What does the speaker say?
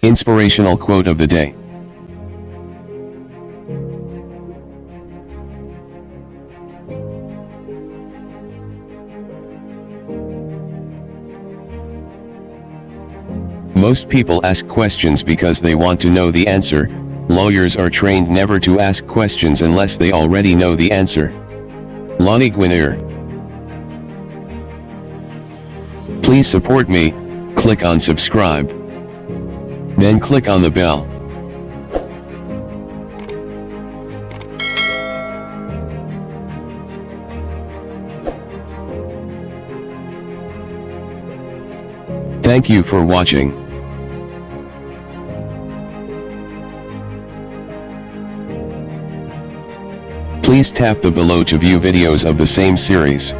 Inspirational quote of the day. Most people ask questions because they want to know the answer. Lawyers are trained never to ask questions unless they already know the answer. Lonnie Guinier. Please support me. Click on subscribe. Then click on the bell. Thank you for watching. Please tap the below to view videos of the same series.